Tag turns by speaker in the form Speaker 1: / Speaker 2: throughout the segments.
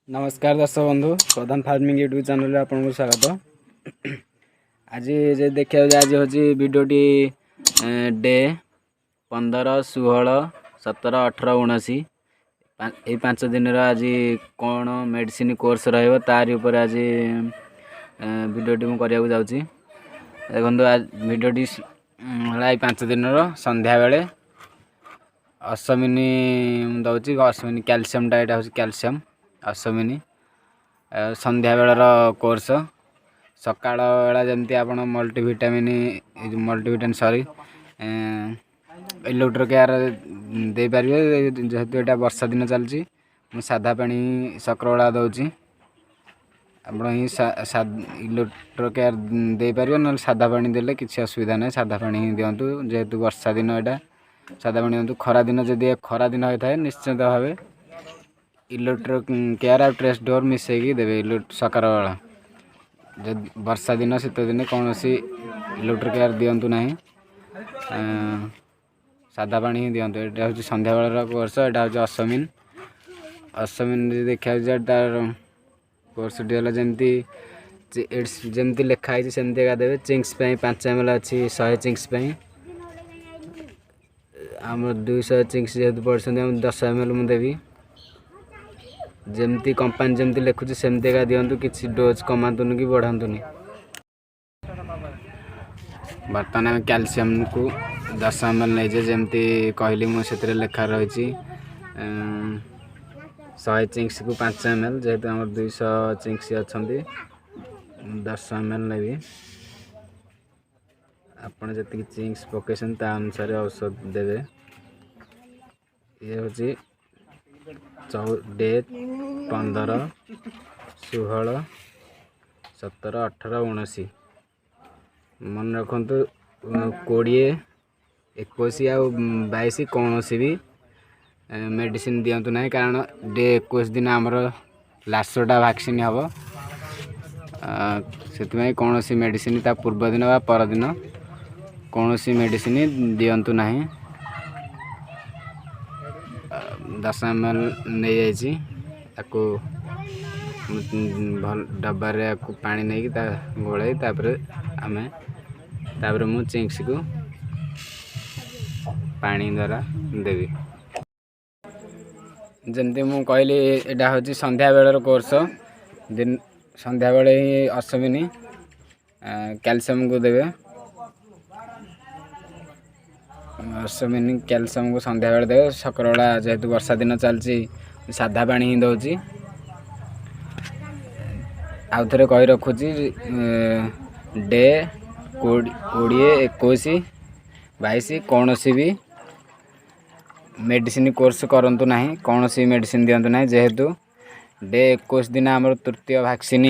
Speaker 1: नमस्कार दर्शक बंधु प्रधान फार्मिंग यूट्यूब चैनल आपको स्वागत। आज देखा आज हूँ भिडटी डे 15, 16, 17, 18, 19 ये 5 दिन आज कौन मेडिसिन कोर्स तारी उपर आज भिडटी मुझे जाऊँगी। देखो आज भिडटी है 5 दिन संध्या बेले अश्वमिनी दौर अश्वमिनी कैल्शियम डाइट हूँ कैल्शियम अश्वमिनी संध्या बेलर कोर्स सकाळ बेला जमती आप मल्टीविटामिन सॉरी इलेक्ट्रो केयर दे पारे जेहेतु यहाँ वर्षा दिन चलती साधा पानी सकरबेला दूसरी आप इलेक्ट्रो केयर दे पारे ना साधा पानी देले किसी असुविधा ना साधा पानी दिंतु जेहेतु वर्षा दिन यहाँ साधा पानी दिंतु। खरा दिन जदि खरा दिन होता है निश्चित भाव इलेक्ट्रो केयर और ट्रेस डोर मिसेकी देवे सकार बेला जब वर्षा दिन शीत दिन कौन सी इलेक्ट्रो केयर दिंतु ना साधा पानी ही दिंतु। यहाँ हूँ संध्या बेलर कोर्स यहाँ हूँ अश्वमिन अश्वमिन देखा तार कोर्स जमती जमती लिखाई सेमती एका देवे। चिंग्स 5 ml अच्छी 100 चिंग्स आम 200 चिंग्स जेहतु पड़ते 10 ml मुझे देवी जमती कंपानी जमती लिखुची सेमती एका दिंतु किसी डोज कमातुनि कि बढ़ातुनि। बर्तमान आम कैल्शियम को 10 ml नहीं जमती कहली मुझे लेखा रही 100 चिंग्स को 5 ml जेहेतु आम 200 चिंग्स अच्छा 10 ml नहीं आपड़ जी चिंग्स पकेसन ता अनुसार औषध देवे। ये हूँ डे 15, 16, 17, 18, 19 मन रखु 20, 21 आ 22 कौन सी भी मेडिसिन दिंतु ना कारण डे 21 दिन आमर लास्टटा वैक्सीन हम से कौन सी मेडिसिन ता पूर्व दिन व परदिन कौन सी मेडिसिन दिंतु ना। 10 ml नहीं जाइए भल डब्बार पानी नहीं गोल आम मु चिंग्स को पानी द्वारा देवी। जमती मु कहली यहाँ हूँ संध्या बेलर कोर्स दिन संध्या बेले ही अश्वमिनी कैल्शियम को देवे। अश्वमिनी कैल्शियम को संध्या बेले देवे सकरबेला जेहेतु वर्षा दिन चलती साधा पानी ही दूसरी आउ थे कही रखुची डे 20, 21, 22 कौन सी भी मेडिसिन कोर्स करंतु नहीं कौन सी मेडिसिन दिंतु ना जेहेतु डे 21 दिन आमर तृतीय वैक्सीन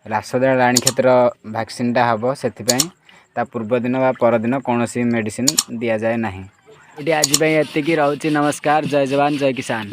Speaker 1: रासदा राणी क्षेत्र वैक्सीनटा हम से पूर्व दिन व परदिन कौन सी मेडिसिन दि जाए ना। ये आज ये रोचे। नमस्कार, जय जवान जय किसान।